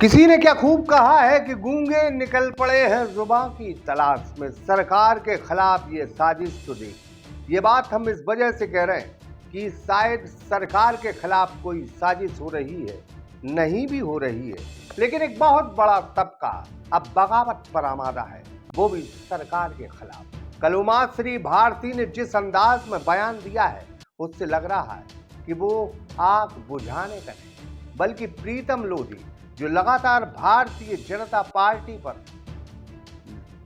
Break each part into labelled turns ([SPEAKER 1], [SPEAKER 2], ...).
[SPEAKER 1] किसी ने क्या खूब कहा है कि गूंगे निकल पड़े हैं जुबां की तलाश में, सरकार के खिलाफ ये साजिश तो देखी। ये बात हम इस वजह से कह रहे हैं कि शायद सरकार के खिलाफ कोई साजिश हो रही है, नहीं भी हो रही है, लेकिन एक बहुत बड़ा तबका अब बगावत पर आमादा है, वो भी सरकार के खिलाफ। कल उमाश्री भारती ने जिस अंदाज में बयान दिया है, उससे लग रहा है कि वो आग बुझाने का नहीं, बल्कि प्रीतम लोधी जो लगातार भारतीय जनता पार्टी पर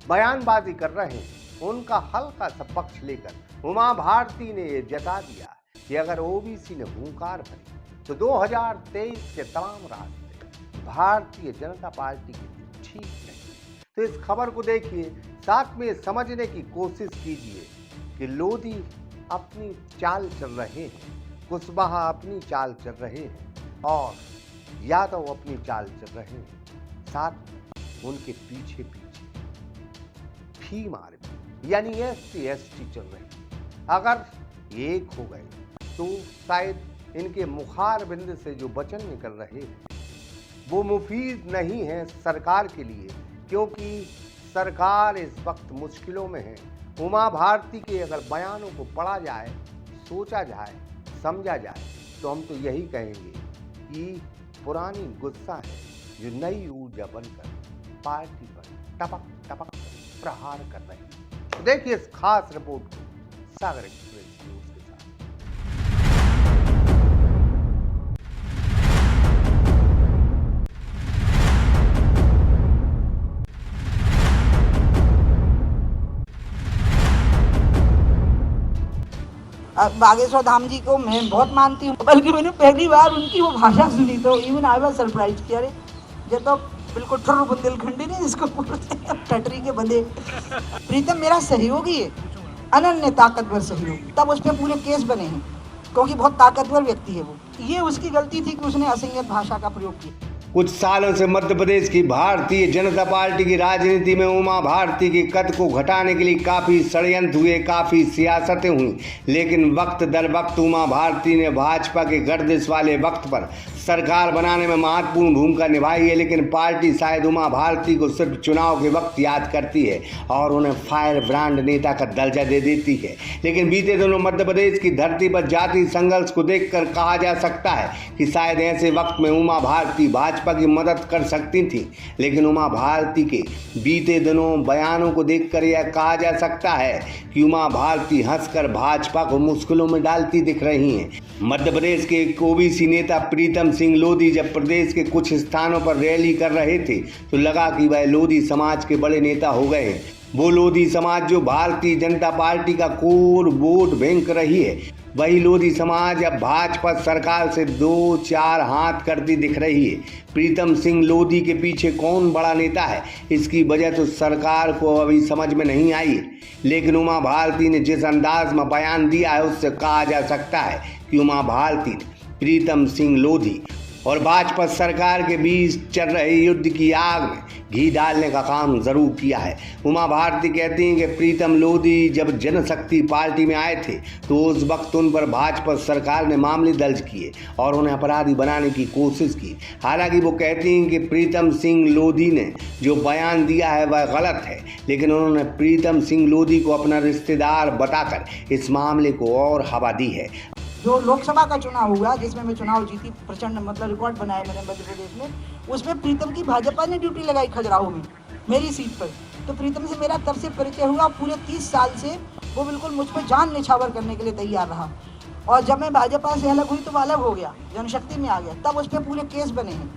[SPEAKER 1] बयानबाजी कर रहे हैं, उनका हल्का सा पक्ष लेकर उमा भारती ने यह जता दिया कि अगर ओबीसी ने हुंकार भरी तो 2023 के तमाम रास्ते भारतीय जनता पार्टी के लिए ठीक नहीं। तो इस खबर को देखिए, साथ में समझने की कोशिश कीजिए कि लोधी अपनी चाल चल रहे हैं, कुशवाहा अपनी चाल चल रहे हैं और यादव अपनी चाल चल रहे हैं, साथ उनके पीछे पीछे भीम आर्मी यानी SC/ST चल रहे हैं। अगर एक हो गए तो शायद इनके मुखार बिंद से जो वचन निकल रहे हैं वो मुफीद नहीं है सरकार के लिए, क्योंकि सरकार इस वक्त मुश्किलों में है। उमा भारती के अगर बयानों को पढ़ा जाए, सोचा जाए, समझा जाए तो हम तो यही कहेंगे कि पुरानी गुस्सा है जो नई ऊर्जा बनकर पार्टी पर टपक टपक प्रहार कर रही है। तो देखिए इस खास रिपोर्ट को सागर एक्सप्रेस न्यूज के साथ।
[SPEAKER 2] बागेश्वर धाम जी को मैं बहुत मानती हूँ, बल्कि मैंने पहली बार उनकी वो भाषा सुनी तो इवन आई वाज सरप्राइज कि अरे ये तो बिल्कुल ठुर्र बुंदेलखंडी नहीं जिसको बोलते हैं टटरी के बंदे। प्रीतम मेरा सहयोगी है, अनन्य ताकतवर सहयोगी, तब उस पर पूरे केस बने हैं क्योंकि बहुत ताकतवर व्यक्ति है वो। ये उसकी गलती थी कि उसने असंयत भाषा का प्रयोग किया।
[SPEAKER 1] कुछ सालों से मध्य प्रदेश की भारतीय जनता पार्टी की राजनीति में उमा भारती के कद को घटाने के लिए काफी षड्यंत्र हुए, काफी सियासतें हुई, लेकिन वक्त दर वक्त उमा भारती ने भाजपा के गर्दिश वाले वक्त पर सरकार बनाने में महत्वपूर्ण भूमिका निभाई है। लेकिन पार्टी शायद उमा भारती को सिर्फ चुनाव के वक्त याद करती है और उन्हें फायर ब्रांड नेता का दर्जा दे देती है। लेकिन बीते दिनों मध्य प्रदेश की धरती पर जातीय संघर्ष को देखकर कहा जा सकता है कि शायद ऐसे वक्त में उमा भारती भाजपा की मदद कर सकती थी। लेकिन उमा भारती के बीते दिनों बयानों को देखकर यह कहा जा सकता है कि उमा भारती हंसकर भाजपा को मुश्किलों में डालती दिख रही हैं। मध्य प्रदेश के एक ओबीसी नेता प्रीतम सिंह लोधी जब प्रदेश के कुछ स्थानों पर रैली कर रहे थे तो लगा कि वह लोधी समाज के बड़े नेता हो गए हैं। वो लोधी समाज जो भारतीय जनता पार्टी का कोर वोट बैंक रही है, वही लोधी समाज अब भाजपा सरकार से 2-4 हाथ करती दिख रही है। प्रीतम सिंह लोधी के पीछे कौन बड़ा नेता है, इसकी वजह तो सरकार को अभी समझ में नहीं आई है। लेकिन उमा भारती ने जिस अंदाज में बयान दिया है, उससे कहा जा सकता है कि उमा भारती ने प्रीतम सिंह लोधी और भाजपा सरकार के बीच चल रहे युद्ध की आग में घी डालने का काम जरूर किया है। उमा भारती कहती हैं कि प्रीतम लोधी जब जनशक्ति पार्टी में आए थे तो उस वक्त उन पर भाजपा सरकार ने मामले दर्ज किए और उन्हें अपराधी बनाने की कोशिश की। हालांकि वो कहती हैं कि प्रीतम सिंह लोधी ने जो बयान दिया है वह गलत है, लेकिन उन्होंने प्रीतम सिंह लोधी को अपना रिश्तेदार बताकर इस मामले को और हवा दी है।
[SPEAKER 2] जो लोकसभा का चुनाव हुआ जिसमें मैं चुनाव जीती, प्रचंड मतलब रिकॉर्ड बनाया मैंने मध्य प्रदेश में, उसमें प्रीतम की भाजपा ने ड्यूटी लगाई खजुराहो में मेरी सीट पर। तो प्रीतम से मेरा तब से परिचय हुआ, पूरे 30 साल से वो बिल्कुल मुझ पर जान निछावर करने के लिए तैयार रहा। और जब मैं भाजपा से अलग हुई तो वो अलग हो गया, जनशक्ति में आ गया, तब उस पर पूरे केस बने हैं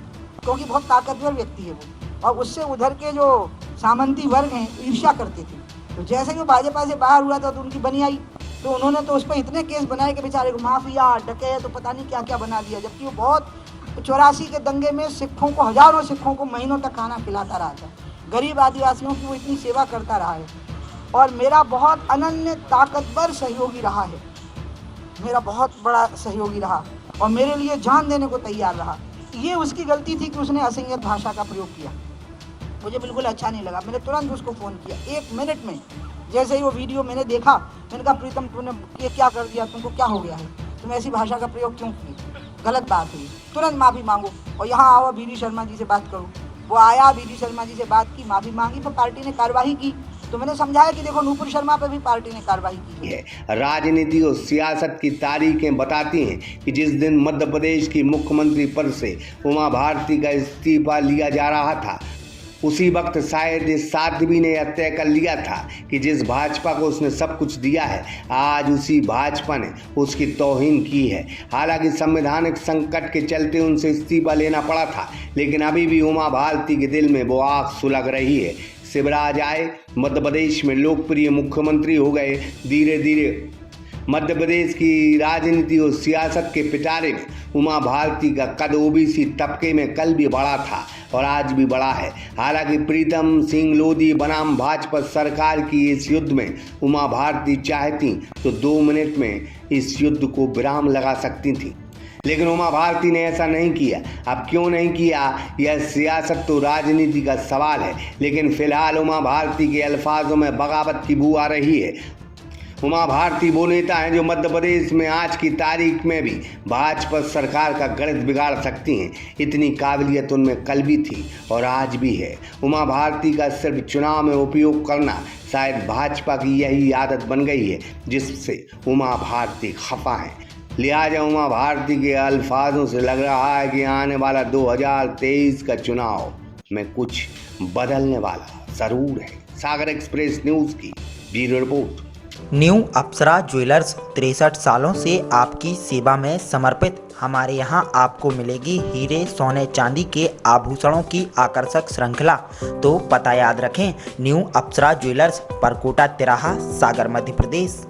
[SPEAKER 2] क्योंकि बहुत ताकतवर व्यक्ति है वो। और उससे उधर के जो सामंती वर्ग हैं ईर्ष्या करते थे। तो जैसे कि वो भाजपा से बाहर हुआ था तो उनकी बनी आई, तो उन्होंने तो उस पर इतने केस बनाए कि बेचारे को माफिया, डकैत, तो पता नहीं क्या क्या बना दिया। जबकि वो बहुत 84 के दंगे में सिखों को, हजारों सिखों को महीनों तक खाना खिलाता रहा था। गरीब आदिवासियों की वो इतनी सेवा करता रहा है और मेरा बहुत अनन्य ताकतवर सहयोगी रहा है, मेरा बहुत बड़ा सहयोगी रहा और मेरे लिए जान देने को तैयार रहा। ये उसकी गलती थी कि उसने असंयत भाषा का प्रयोग किया। मुझे बिल्कुल अच्छा नहीं लगा। मैंने तुरंत उसको फ़ोन किया 1 मिनट में। जैसे ही वो वीडियो मैंने देखा, मैंने कहा प्रीतम तूने ये क्या कर दिया, तुमको क्या हो गया है, तुम ऐसी भाषा का प्रयोग क्यों किए। गलत बात हुई, तुरंत माफ़ी मांगो और यहाँ आओ बीडी शर्मा जी से बात करो। वो आया, बीडी शर्मा जी से बात की, माफ़ी मांगी, तो पार्टी ने कार्रवाई की। तो मैंने समझाया कि देखो नूपुर शर्मा पर भी पार्टी ने कार्रवाई की है।
[SPEAKER 1] राजनीति और सियासत की तारीखें बताती हैं कि जिस दिन मध्य प्रदेश की मुख्यमंत्री पद से उमा भारती का इस्तीफा लिया जा रहा था, उसी वक्त शायद इस साध्वी ने यह तय कर लिया था कि जिस भाजपा को उसने सब कुछ दिया है, आज उसी भाजपा ने उसकी तौहीन की है। हालांकि संवैधानिक संकट के चलते उनसे इस्तीफा लेना पड़ा था, लेकिन अभी भी उमा भारती के दिल में वो आग सुलग रही है। शिवराज आए, मध्य प्रदेश में लोकप्रिय मुख्यमंत्री हो गए। धीरे धीरे मध्य प्रदेश की राजनीति और सियासत के पिटारे में उमा भारती का कद ओबीसी तबके में कल भी बढ़ा था और आज भी बढ़ा है। हालांकि प्रीतम सिंह लोधी बनाम भाजपा सरकार की इस युद्ध में उमा भारती चाहती तो 2 मिनट में इस युद्ध को विराम लगा सकती थी, लेकिन उमा भारती ने ऐसा नहीं किया। अब क्यों नहीं किया, यह सियासत तो राजनीति का सवाल है, लेकिन फिलहाल उमा भारती के अल्फाजों में बगावत की बू आ रही है। उमा भारती वो नेता हैं जो मध्य प्रदेश में आज की तारीख में भी भाजपा सरकार का गणित बिगाड़ सकती हैं। इतनी काबिलियत उनमें कल भी थी और आज भी है। उमा भारती का सिर्फ चुनाव में उपयोग करना शायद भाजपा की यही आदत बन गई है, जिससे उमा भारती खफा हैं। लिहाजा उमा भारती के अल्फाजों से लग रहा है कि आने वाला 2023 का चुनाव में कुछ बदलने वाला ज़रूर है। सागर एक्सप्रेस न्यूज़ की ब्यूरो रिपोर्ट।
[SPEAKER 3] न्यू अप्सरा ज्वेलर्स 63 सालों से आपकी सेवा में समर्पित। हमारे यहाँ आपको मिलेगी हीरे, सोने, चांदी के आभूषणों की आकर्षक श्रृंखला। तो पता याद रखें, न्यू अप्सरा ज्वेलर्स, परकोटा तिराहा, सागर, मध्य प्रदेश।